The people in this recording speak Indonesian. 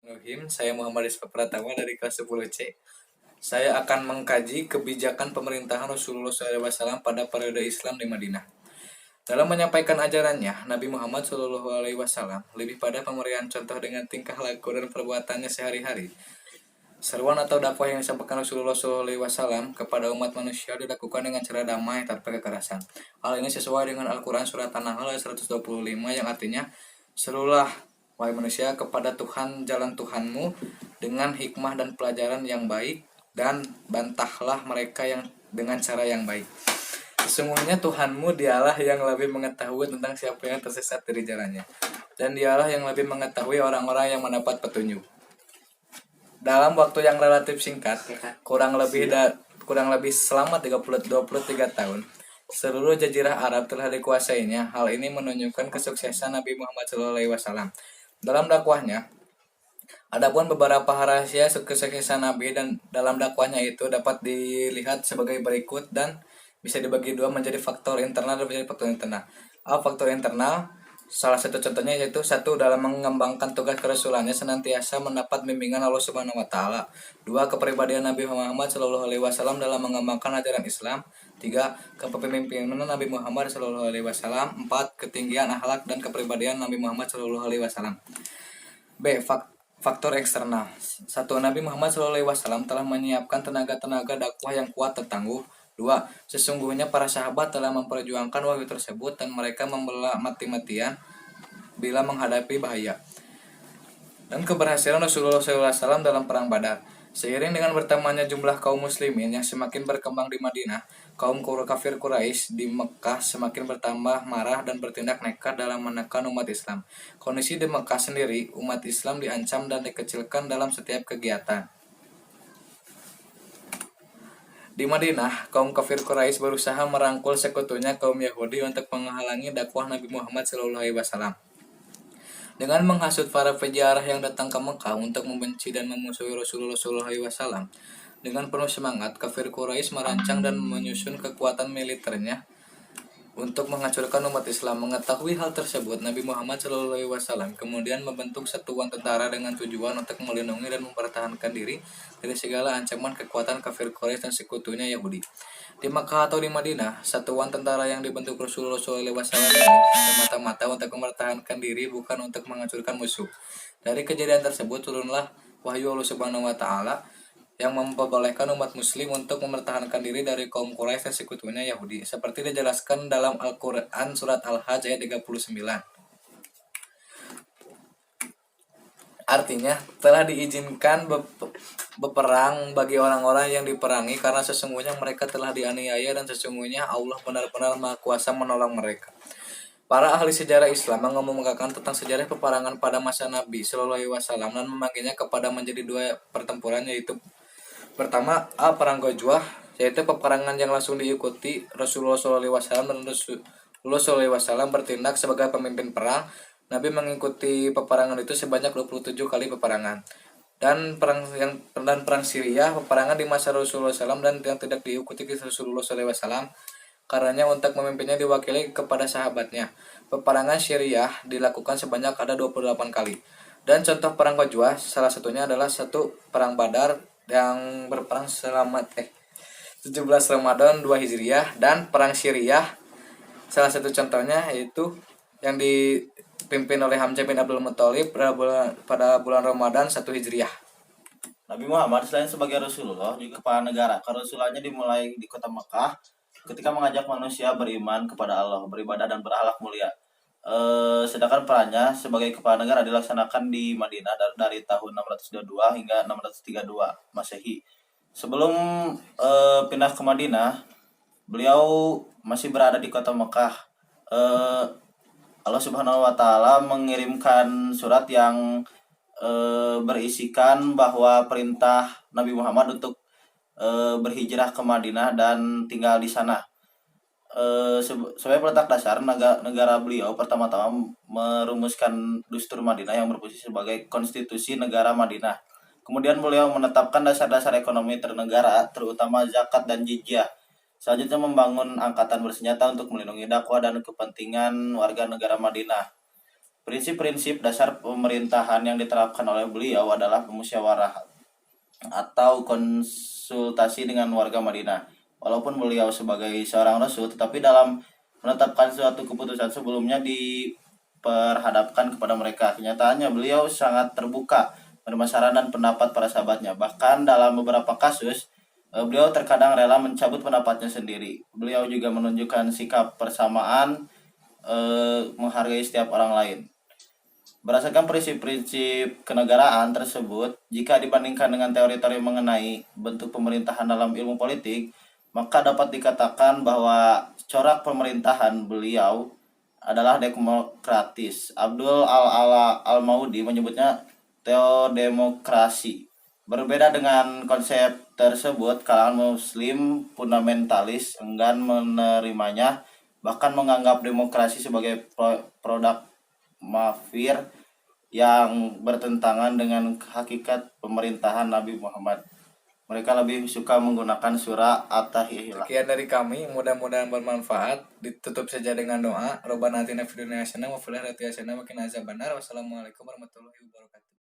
Bismillahirrahmanirrahim. Saya Muhammad Rizfa Pratama dari kelas 10C. Saya akan mengkaji kebijakan pemerintahan Rasulullah SAW pada periode Islam di Madinah. Dalam menyampaikan ajarannya, Nabi Muhammad SAW lebih pada pemberian contoh dengan tingkah laku dan perbuatannya sehari-hari. Seruan atau dakwah yang disampaikan Rasulullah SAW kepada umat manusia dilakukan dengan cara damai tanpa kekerasan. Hal ini sesuai dengan Al-Quran surat An-Nahl ayat 125 yang artinya, serulah wahai manusia kepada Tuhan jalan Tuhanmu dengan hikmah dan pelajaran yang baik, dan bantahlah mereka yang dengan cara yang baik. Sesungguhnya Tuhanmu dialah yang lebih mengetahui tentang siapa yang tersesat dari jalannya, dan dialah yang lebih mengetahui orang-orang yang mendapat petunjuk. Dalam waktu yang relatif singkat, kurang lebih selama 23 tahun, seluruh jazirah Arab telah dikuasainya. Hal ini menunjukkan kesuksesan Nabi Muhammad SAW dalam dakwahnya. Adapun beberapa rahasia kesuksesan Nabi dan dalam dakwahnya itu dapat dilihat sebagai berikut dan bisa dibagi dua menjadi faktor internal dan menjadi faktor internal. Faktor internal, salah satu contohnya yaitu satu, dalam mengembangkan tugas kerasulannya senantiasa mendapat bimbingan Allah Subhanahu wa taala. Dua, kepribadian Nabi Muhammad Shallallahu alaihi wasallam dalam mengembangkan ajaran Islam. Tiga, kepemimpinan Nabi Muhammad Shallallahu alaihi wasallam. Empat, ketinggian akhlak dan kepribadian Nabi Muhammad Shallallahu alaihi wasallam. B. Faktor eksternal. Satu, Nabi Muhammad SAW telah menyiapkan tenaga-tenaga dakwah yang kuat tertangguh. Dua, sesungguhnya para sahabat telah memperjuangkan wahyu tersebut dan mereka membela mati-matian bila menghadapi bahaya. Dan keberhasilan Rasulullah SAW dalam perang Badar. Seiring dengan bertambahnya jumlah kaum muslimin yang semakin berkembang di Madinah, kaum kafir Quraisy di Mekah semakin bertambah marah dan bertindak nekat dalam menekan umat Islam. Kondisi di Mekah sendiri, umat Islam diancam dan dikecilkan dalam setiap kegiatan. Di Madinah, kaum kafir Quraisy berusaha merangkul sekutunya kaum Yahudi untuk menghalangi dakwah Nabi Muhammad SAW. Dengan menghasut para peziarah yang datang ke Mekah untuk membenci dan memusuhi Rasulullah SAW, dengan penuh semangat, kafir Quraisy merancang dan menyusun kekuatan militernya untuk menghancurkan umat Islam. Mengetahui hal tersebut, Nabi Muhammad SAW kemudian membentuk satuan tentara dengan tujuan untuk melindungi dan mempertahankan diri dari segala ancaman kekuatan kafir Quraisy dan sekutunya Yahudi. Di Makkah atau di Madinah, satuan tentara yang dibentuk Rasulullah SAW ini semata-mata untuk mempertahankan diri, bukan untuk menghancurkan musuh. Dari kejadian tersebut turunlah wahyu Allah Subhanahu wa taala yang memperbolehkan umat muslim untuk mempertahankan diri dari kaum Quraisy dan sekutunya Yahudi, seperti dijelaskan dalam Al-Quran surat Al-Hajj ayat 39. Artinya, telah diizinkan berperang bagi orang-orang yang diperangi karena sesungguhnya mereka telah dianiaya dan sesungguhnya Allah benar-benar Maha Kuasa menolong mereka. Para ahli sejarah Islam mengemukakan tentang sejarah peperangan pada masa Nabi Shallallahu Alaihi Wasallam dan membaginya kepada menjadi dua pertempuran, yaitu pertama, perang Ghazwah, yaitu peperangan yang langsung diikuti Rasulullah Shallallahu Alaihi Wasallam dan Rasulullah Shallallahu Alaihi Wasallam bertindak sebagai pemimpin perang. Nabi mengikuti peperangan itu sebanyak 27 kali peperangan. Dan perang Syria, peperangan di masa Rasulullah SAW dan yang tidak diikuti Rasulullah SAW, karenanya untuk memimpinnya diwakili kepada sahabatnya. Peperangan Syria dilakukan sebanyak ada 28 kali. Dan contoh perang Ghazwah salah satunya adalah satu, perang Badar yang berperang selama 17 Ramadan 2 Hijriah, dan perang Syria salah satu contohnya yaitu yang dipimpin oleh Hamzah bin Abdul Muthalib pada bulan Ramadan 1 Hijriah. Nabi Muhammad selain sebagai Rasulullah juga kepala negara. Kerasulannya dimulai di kota Mekah ketika mengajak manusia beriman kepada Allah, beribadah dan berakhlak mulia. Sedangkan perannya sebagai kepala negara dilaksanakan di Madinah dari tahun 622 hingga 632 Masehi. Sebelum pindah ke Madinah, beliau masih berada di kota Mekah. Allah Subhanahu wa taala mengirimkan surat yang berisikan bahwa perintah Nabi Muhammad untuk berhijrah ke Madinah dan tinggal di sana. Sebagai peletak dasar, negara beliau pertama-tama merumuskan Dustur Madinah yang berposisi sebagai konstitusi negara Madinah. Kemudian beliau menetapkan dasar-dasar ekonomi negara, terutama zakat dan jizyah. Selanjutnya membangun angkatan bersenjata untuk melindungi dakwah dan kepentingan warga negara Madinah. Prinsip-prinsip dasar pemerintahan yang diterapkan oleh beliau adalah pemusyawarah atau konsultasi dengan warga Madinah. Walaupun beliau sebagai seorang rasul, tetapi dalam menetapkan suatu keputusan sebelumnya diperhadapkan kepada mereka. Kenyataannya beliau sangat terbuka menerima saran dan pendapat para sahabatnya. Bahkan dalam beberapa kasus, beliau terkadang rela mencabut pendapatnya sendiri. Beliau juga menunjukkan sikap persamaan, menghargai setiap orang lain. Berdasarkan prinsip-prinsip kenegaraan tersebut, jika dibandingkan dengan teori-teori mengenai bentuk pemerintahan dalam ilmu politik, maka dapat dikatakan bahwa corak pemerintahan beliau adalah demokratis. Abdul Al-Maudi menyebutnya teodemokrasi. Berbeda dengan konsep tersebut, kalangan muslim fundamentalis enggan menerimanya, bahkan menganggap demokrasi sebagai produk mafir yang bertentangan dengan hakikat pemerintahan Nabi Muhammad. Mereka lebih suka menggunakan surah At-Tahiyah. Sekian dari kami, mudah-mudahan bermanfaat. Ditutup saja dengan doa. Robbana atina fid dunya hasanah wa fil akhirati hasanah wa qina azabannar. Wassalamualaikum warahmatullahi wabarakatuh.